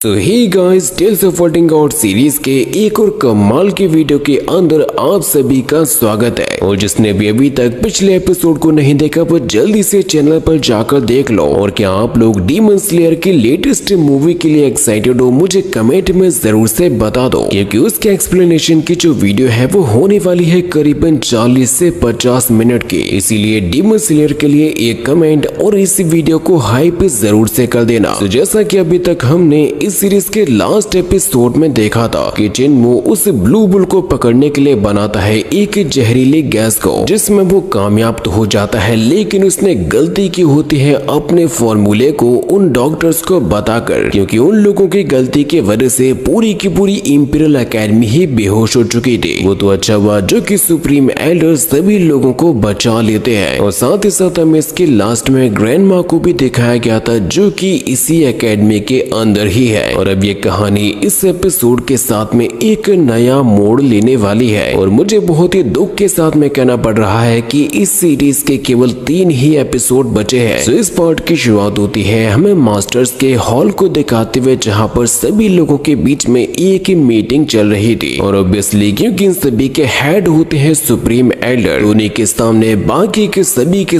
तो hey guys, tales of worlding out series के एक और कमाल की वीडियो के अंदर आप सभी का स्वागत है। और जिसने भी अभी तक पिछले एपिसोड को नहीं देखा वो जल्दी से चैनल पर जाकर देख लो। और क्या आप लोग डीमन स्लेयर की लेटेस्ट मूवी के लिए एक्साइटेड हो, मुझे कमेंट में जरूर से बता दो, क्योंकि उसके एक्सप्लेनेशन की जो वीडियो है वो होने वाली है करीबन 40 से 50 मिनट की। इसीलिए डीमन स्लेयर के लिए एक कमेंट और इस वीडियो को हाइप जरूर से कर देना। तो जैसा कि अभी तक हमने इस सीरीज के लास्ट एपिसोड में देखा था कि चिनमू उस ब्लू बुल को पकड़ने के लिए बनाता है एक जहरीली गैस को, जिसमें वो कामयाब तो हो जाता है, लेकिन उसने गलती की होती है अपने फॉर्मूले को उन डॉक्टर्स को बताकर, क्योंकि उन लोगों की गलती की वजह से पूरी की पूरी इंपीरियल एकेडमी ही बेहोश हो चुकी थी। वो तो अच्छा हुआ जो कि सुप्रीम एल्डर सभी लोगों को बचा लेते हैं। और साथ ही साथ हमें इसके लास्ट में ग्रैंड माँ को भी दिखाया गया था, जो कि इसी एकेडमी के अंदर ही है। और अब ये कहानी इस एपिसोड के साथ में एक नया मोड़ लेने वाली है। और मुझे बहुत ही दुख के साथ में कहना पड़ रहा है कि इस सीरीज के केवल 3 ही एपिसोड बचे हैं। तो इस पार्ट की शुरुआत होती है हमें मास्टर्स के हॉल को दिखाते हुए, जहाँ पर सभी लोगों के बीच में एक ही मीटिंग चल रही थी। और ऑब्वियसली क्योंकि इन सभी के हेड होते हैं सुप्रीम एल्डर, उन्हीं के सामने बाकी के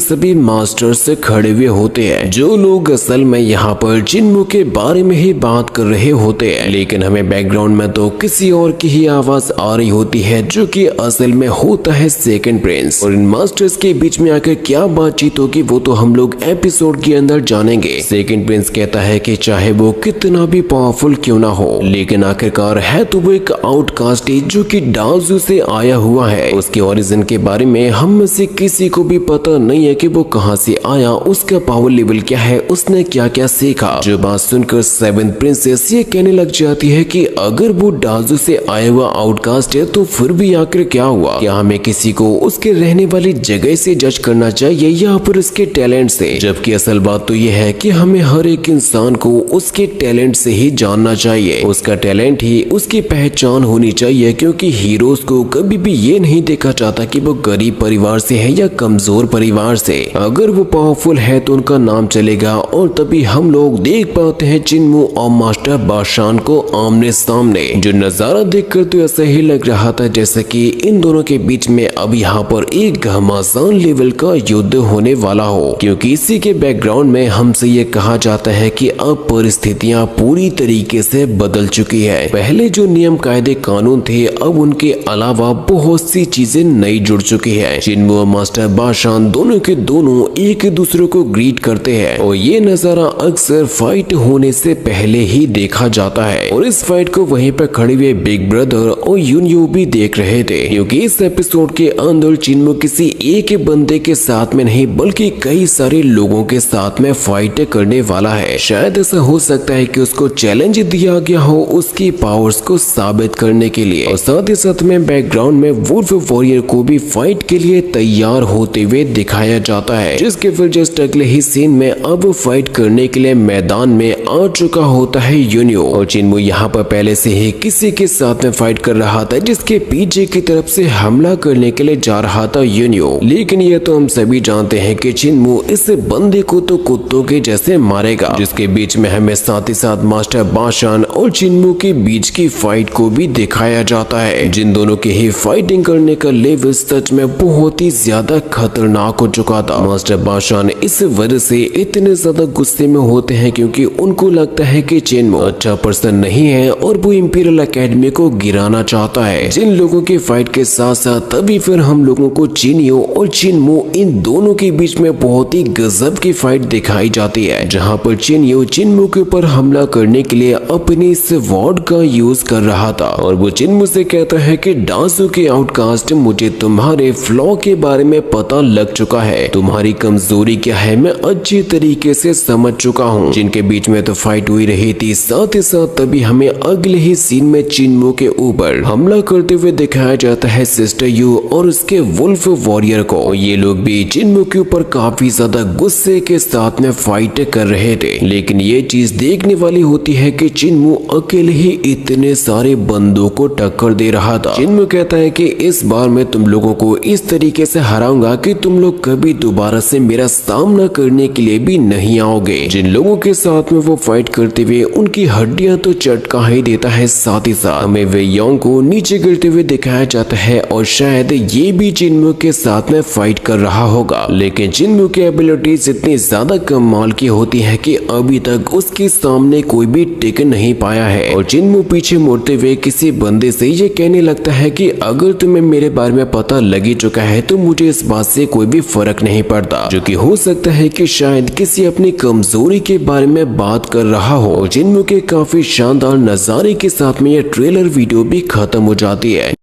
सभी मास्टर्स खड़े हुए होते हैं, जो लोग असल में यहाँ पर चिनमू के बारे में ही बात कर रहे होते हैं। लेकिन हमें बैकग्राउंड में तो किसी और की ही आवाज आ रही होती है, जो कि असल में होता है सेकंड प्रिंस। और इन मास्टर्स के बीच में आकर क्या बातचीत होगी वो तो हम लोग एपिसोड के अंदर जानेंगे। सेकंड प्रिंस कहता है कि चाहे वो कितना भी पावरफुल क्यों ना हो, लेकिन आखिरकार है तो वो एक आउटकास्ट ही, जो कि डाउजू से आया हुआ है। उसके ओरिजिन के बारे में हम में से किसी को भी पता नहीं है कि वो कहां से आया, उसका पावर लेवल क्या है, उसने क्या क्या सीखा। जो बात सुनकर सेवेंथ प्रिंसेस ये कहने लग जाती है कि अगर वो डाजू से आया हुआ आउटकास्ट है तो फिर भी आखिर क्या हुआ? क्या हमें किसी को उसके रहने वाली जगह से जज करना चाहिए या फिर उसके टैलेंट से? जबकि असल बात तो ये है कि हमें हर एक इंसान को उसके टैलेंट से ही जानना चाहिए। उसका टैलेंट ही उसकी पहचान होनी चाहिए, क्योंकि हीरोज को कभी भी ये नहीं देखा जाता कि वो गरीब परिवार से है या कमजोर परिवार से। अगर वो पावरफुल है तो उनका नाम चलेगा, और तभी हम लोग देख पाते हैं चिनमू और मास्टर बाशान को आमने सामने। जो नजारा देखकर तो ऐसा ही लग रहा था जैसे कि इन दोनों के बीच में अब यहाँ पर एक घमासान लेवल का युद्ध होने वाला हो, क्योंकि इसी के बैकग्राउंड में हमसे ये कहा जाता है कि अब परिस्थितियां पूरी तरीके से बदल चुकी है। पहले जो नियम कायदे कानून थे, अब उनके अलावा बहुत सी चीजें नई जुड़ चुकी है। चिनमू और मास्टर बाशान दोनों के दोनों एक दूसरे को ग्रीट करते हैं, और ये नजारा अक्सर फाइट होने से पहले ही देखा जाता है। और इस फाइट को वहीं पर खड़े हुए बिग ब्रदर और यूनियो भी देख रहे थे, क्योंकि इस एपिसोड के अंदर चिनमू किसी एक बंदे के साथ में नहीं बल्कि कई सारे लोगों के साथ में फाइट करने वाला है। शायद ऐसा हो सकता है कि उसको चैलेंज दिया गया हो उसकी पावर्स को साबित करने के लिए। और साथ ही साथ में बैकग्राउंड में वुल्फ वॉरियर को भी फाइट के लिए तैयार होते हुए दिखाया जाता है, जिसके फिर जस्ट अगले ही सीन में अब फाइट करने के लिए मैदान में आ चुका होता है यूनियो। और चिनमू यहाँ पर पहले से ही किसी के साथ में फाइट कर रहा था, जिसके पीछे की तरफ से हमला करने के लिए जा रहा था यूनियो। लेकिन ये तो हम सभी जानते हैं कि चिनमू इस बंदे को तो कुत्तों के जैसे मारेगा, जिसके बीच में हमें साथ ही साथ मास्टर बाशान और चिनमू के बीच की फाइट को भी दिखाया जाता है, जिन दोनों के ही फाइटिंग करने का लेवल सच में बहुत ही ज्यादा खतरनाक हो चुका था। मास्टर बाशान इस वजह से इतने ज्यादा गुस्से में होते हैं, क्योंकि उनको लगता है कि चिनमू अच्छा पर्सन नहीं है और वो इंपीरियल एकेडमी को गिराना चाहता है। जिन लोगों की फाइट के साथ साथ तभी फिर हम लोगों को चिनियो और चिनमू इन दोनों के बीच में बहुत ही गजब की फाइट दिखाई जाती है, जहां पर चिनियो चिनमू के ऊपर हमला करने के लिए अपनी स्वॉर्ड का यूज कर रहा था। और वो चिनमू से कहता है कि डांसू के आउटकास्ट, मुझे तुम्हारे फ्लॉ के बारे में पता लग चुका है, तुम्हारी कमजोरी क्या है मैं अच्छी तरीके से समझ चुका हूँ। जिनके बीच में तो फाइट हुई रही थी, साथ ही साथ तभी हमें अगले ही सीन में चिनमू के ऊपर हमला करते हुए दिखाया जाता जाता है सिस्टर यू और उसके वुल्फ वॉरियर को। ये लोग भी जिन्मू के ऊपर काफी ज्यादा गुस्से के साथ में फाइट कर रहे थे, लेकिन ये चीज देखने वाली होती है कि जिन्मू अकेले ही इतने सारे बंदों को टक्कर दे रहा था। जिन्मू कहता है कि इस बार मैं तुम लोगों को इस तरीके से हराऊंगा कि तुम लोग कभी दोबारा से मेरा सामना करने के लिए भी नहीं आओगे। जिन लोगों के साथ में वो फाइट करते हुए उनकी हड्डियां तो चटका ही देता है, साथ ही साथ हमें वे योंग को नीचे गिरते हुए दिखाया जाता है और शायद ये भी जिन्मू के साथ में फाइट कर रहा होगा। लेकिन जिन्मू की एबिलिटीज इतनी ज्यादा कमाल की होती है कि अभी तक उसके सामने कोई भी टिक नहीं पाया है। और जिन्मू पीछे मुड़ते हुए किसी बंदे से ये कहने लगता है कि अगर तुम्हें मेरे बारे में पता लग ही चुका है तो मुझे इस बात से कोई भी फर्क नहीं पड़ता, जो कि हो सकता है कि शायद किसी अपनी कमजोरी के बारे में बात कर रहा हो। जिन्मू के काफी शानदार नजारे के साथ में यह ट्रेलर वीडियो भी खत्म हो जाती है।